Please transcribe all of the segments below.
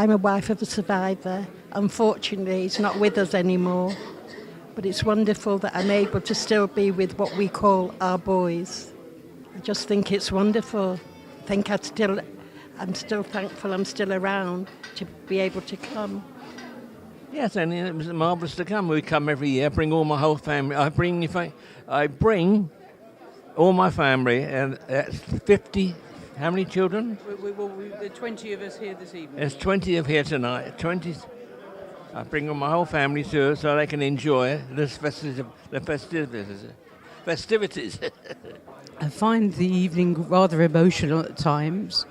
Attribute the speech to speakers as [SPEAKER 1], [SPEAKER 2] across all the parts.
[SPEAKER 1] I'm a wife of a survivor. Unfortunately, he's not with us anymore. But it's wonderful that I'm able to still be with what we call our boys. I just think it's wonderful. I think I'm still thankful I'm still around to be able to come.
[SPEAKER 2] Yes, and it was marvellous to come. We come every year, bring all my whole family. I bring all my family, and that's 50. How many children?
[SPEAKER 3] There are 20 of us here this evening.
[SPEAKER 2] There's 20 of here tonight. 20. I bring all my whole family to so they can enjoy the festivities.
[SPEAKER 3] I find the evening rather emotional at times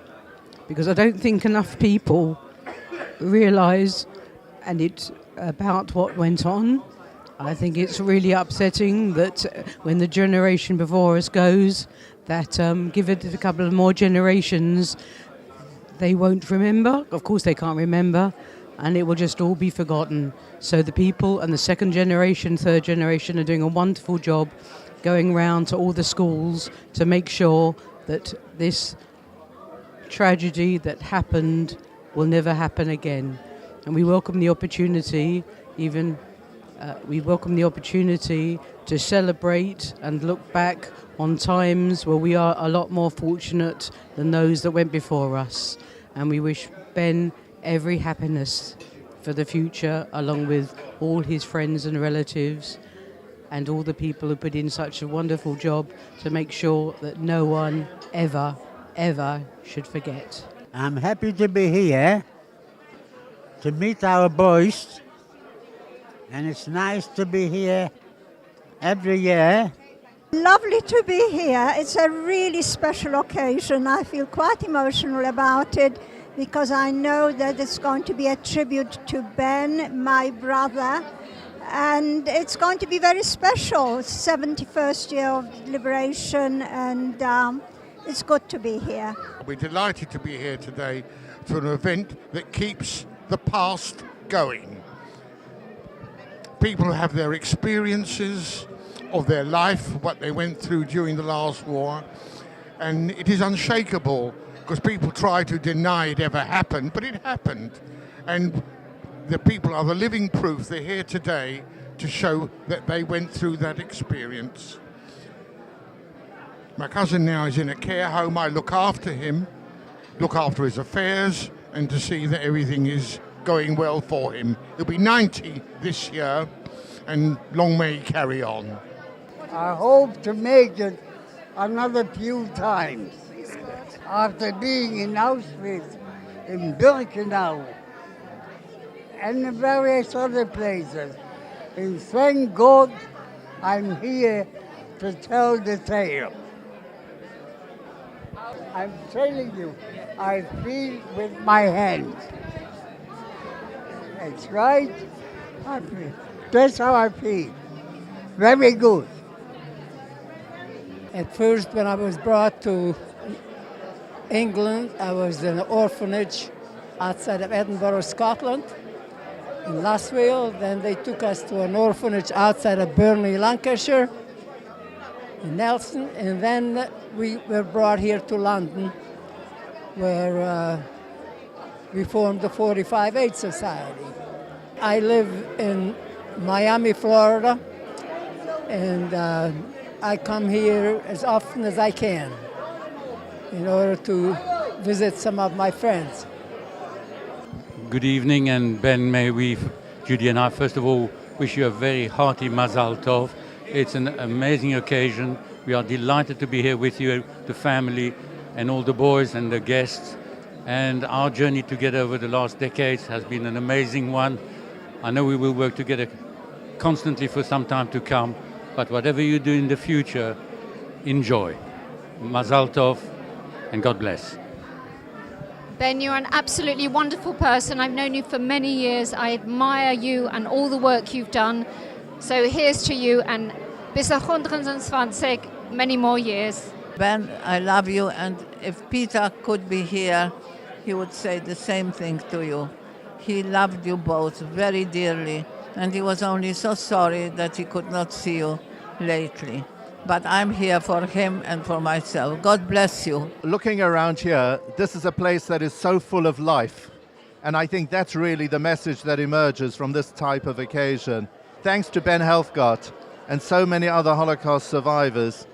[SPEAKER 3] because I don't think enough people realise about what went on. I think it's really upsetting that when the generation before us goes, that give it a couple of more generations, they won't remember. Of course they can't remember, and it will just all be forgotten. So the people and the second generation, third generation are doing a wonderful job going around to all the schools to make sure that this tragedy that happened will never happen again. And we welcome the opportunity, to celebrate and look back on times where we are a lot more fortunate than those that went before us. And we wish Ben every happiness for the future, along with all his friends and relatives and all the people who put in such a wonderful job to make sure that no one ever, ever should forget.
[SPEAKER 4] I'm happy to be here to meet our boys, and it's nice to be here every year.
[SPEAKER 5] Lovely to be here. It's a really special occasion. I feel quite emotional about it because I know that it's going to be a tribute to Ben, my brother, and it's going to be very special. It's 71st year of liberation, and it's good to be here.
[SPEAKER 6] We're delighted to be here today for an event that keeps the past going. People have their experiences of their life, what they went through during the last war, and it is unshakable because people try to deny it ever happened, but it happened. And the people are the living proof. They're here today to show that they went through that experience. My cousin now is in a care home. I look after him, look after his affairs, and to see that everything is going well for him. He'll be 90 this year, and long may he carry on.
[SPEAKER 4] I hope to make it another few times. After being in Auschwitz, in Birkenau, and in various other places. And thank God I'm here to tell the tale. I'm telling you, I feel with my hands. That's right. That's how I feel. Very good.
[SPEAKER 7] At first, when I was brought to England, I was in an orphanage outside of Edinburgh, Scotland, in Lasswell. Then they took us to an orphanage outside of Burnley, Lancashire, in Nelson. And then we were brought here to London, where we formed the 45-8 Society. I live in Miami, Florida, and I come here as often as I can in order to visit some of my friends.
[SPEAKER 8] Good evening, and Ben, may we, Judy and I, first of all, wish you a very hearty Mazal Tov. It's an amazing occasion. We are delighted to be here with you, the family, and all the boys and the guests. And our journey together over the last decades has been an amazing one. I know we will work together constantly for some time to come, but whatever you do in the future, enjoy. Mazal Tov, and God bless.
[SPEAKER 9] Ben, you're an absolutely wonderful person. I've known you for many years. I admire you and all the work you've done. So here's to you, and bis 120, many more years.
[SPEAKER 10] Ben, I love you, and if Peter could be here, he would say the same thing to you. He loved you both very dearly, and he was only so sorry that he could not see you lately. But I'm here for him and for myself. God bless you.
[SPEAKER 11] Looking around here, this is a place that is so full of life. And I think that's really the message that emerges from this type of occasion. Thanks to Ben Helfgott and so many other Holocaust survivors,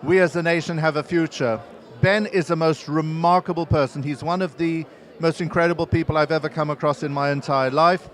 [SPEAKER 11] we as a nation have a future. Ben is a most remarkable person. He's one of the most incredible people I've ever come across in my entire life,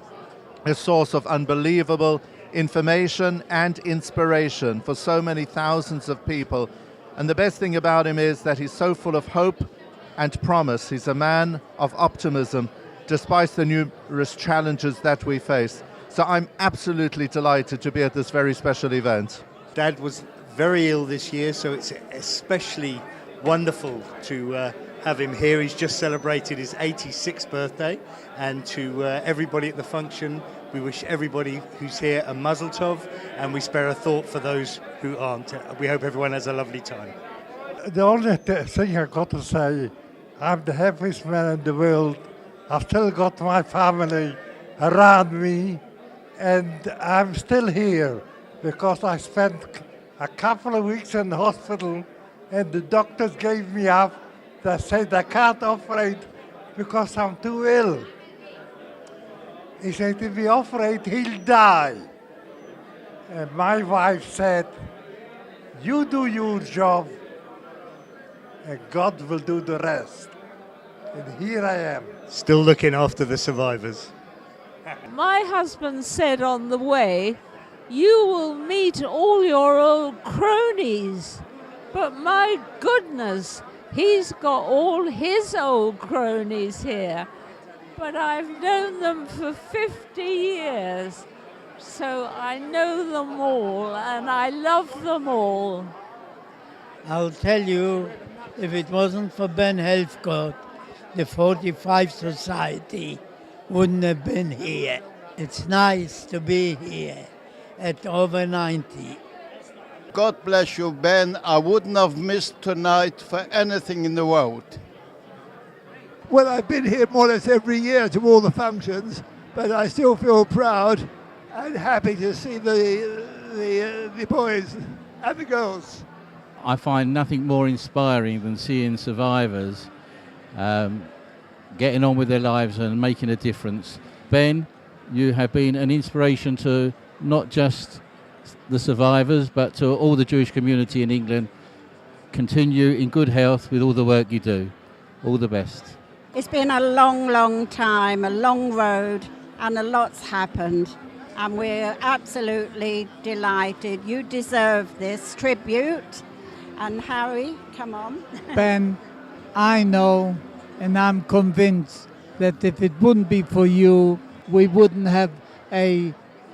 [SPEAKER 11] a source of unbelievable information and inspiration for so many thousands of people. And the best thing about him is that he's so full of hope and promise. He's a man of optimism, despite the numerous challenges that we face. So I'm absolutely delighted to be at this very special event.
[SPEAKER 12] Dad was very ill this year, so it's especially wonderful to have him here. He's just celebrated his 86th birthday, and to everybody at the function, we wish everybody who's here a mazel tov, and we spare a thought for those who aren't. We hope everyone has a lovely time.
[SPEAKER 13] The only thing I got to say, I'm the happiest man in the world. I've still got my family around me, and I'm still here because I spent a couple of weeks in the hospital, and the doctors gave me up. They said I can't operate because I'm too ill. He said if we operate, he'll die. And my wife said, you do your job, and God will do the rest. And here I am.
[SPEAKER 12] Still looking after the survivors.
[SPEAKER 14] My husband said on the way, you will meet all your old cronies. But my goodness, he's got all his old cronies here. But I've known them for 50 years. So I know them all and I love them all.
[SPEAKER 4] I'll tell you, if it wasn't for Ben Helfgott, the 45 Society wouldn't have been here. It's nice to be here at over 90.
[SPEAKER 15] God bless you, Ben. I wouldn't have missed tonight for anything in the world.
[SPEAKER 16] Well, I've been here more or less every year to all the functions, but I still feel proud and happy to see the boys and the girls.
[SPEAKER 17] I find nothing more inspiring than seeing survivors getting on with their lives and making a difference. Ben, you have been an inspiration to not just the survivors, but to all the Jewish community in England. Continue in good health with all the work you do. All the best.
[SPEAKER 18] It's been a long, long time, a long road, and a lot's happened. And we're absolutely delighted. You deserve this tribute. And Harry, come on.
[SPEAKER 19] Ben, I know and I'm convinced that if it wouldn't be for you, we wouldn't have a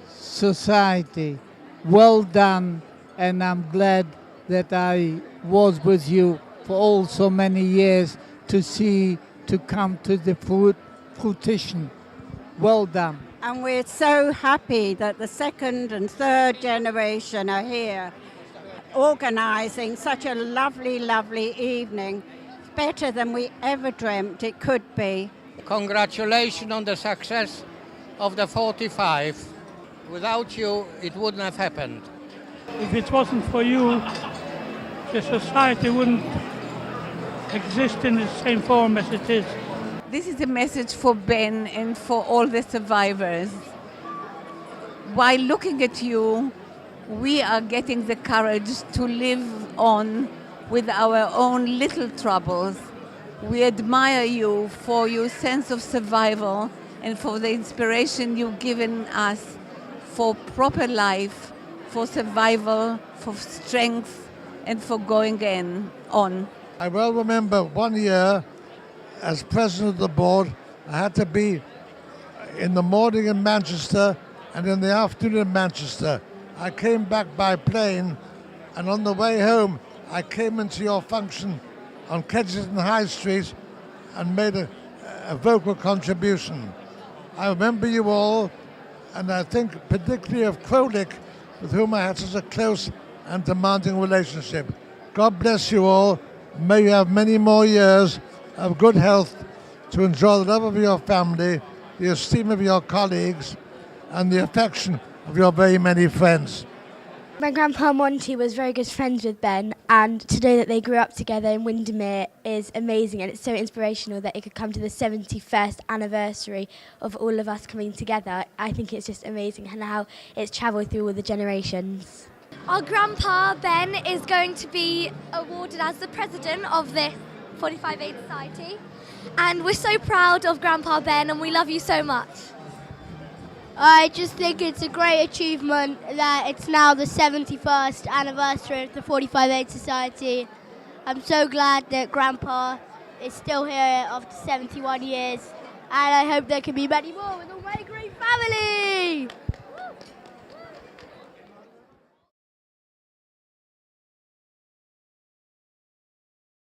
[SPEAKER 19] society. Well done, and I'm glad that I was with you for all so many years to come to the fruition. Well done.
[SPEAKER 18] And we're so happy that the second and third generation are here organising such a lovely, lovely evening. Better than we ever dreamt it could be.
[SPEAKER 20] Congratulations on the success of the 45. Without you, it wouldn't have happened.
[SPEAKER 21] If it wasn't for you, the society wouldn't exist in the same form as it is.
[SPEAKER 22] This is a message for Ben and for all the survivors. While looking at you, we are getting the courage to live on with our own little troubles. We admire you for your sense of survival and for the inspiration you've given us for proper life, for survival, for strength, and for going on.
[SPEAKER 13] I well remember one year, as president of the board, I had to be in the morning in Manchester and in the afternoon in Manchester. I came back by plane, and on the way home, I came into your function on Kensington High Street and made a vocal contribution. I remember you all, and I think particularly of Krolik, with whom I had such a close and demanding relationship. God bless you all. May you have many more years of good health to enjoy the love of your family, the esteem of your colleagues, and the affection of your very many friends.
[SPEAKER 1] My grandpa Monty was very good friends with Ben, and to know that they grew up together in Windermere is amazing, and it's so inspirational that it could come to the 71st anniversary of all of us coming together. I think it's just amazing and how it's travelled through all the generations.
[SPEAKER 2] Our grandpa Ben is going to be awarded as the president of the 45A Society, and we're so proud of Grandpa Ben and we love you so much.
[SPEAKER 23] I just think it's a great achievement that it's now the 71st anniversary of the 45A Society. I'm so glad that Grandpa is still here after 71 years, and I hope there can be many more with all my great family.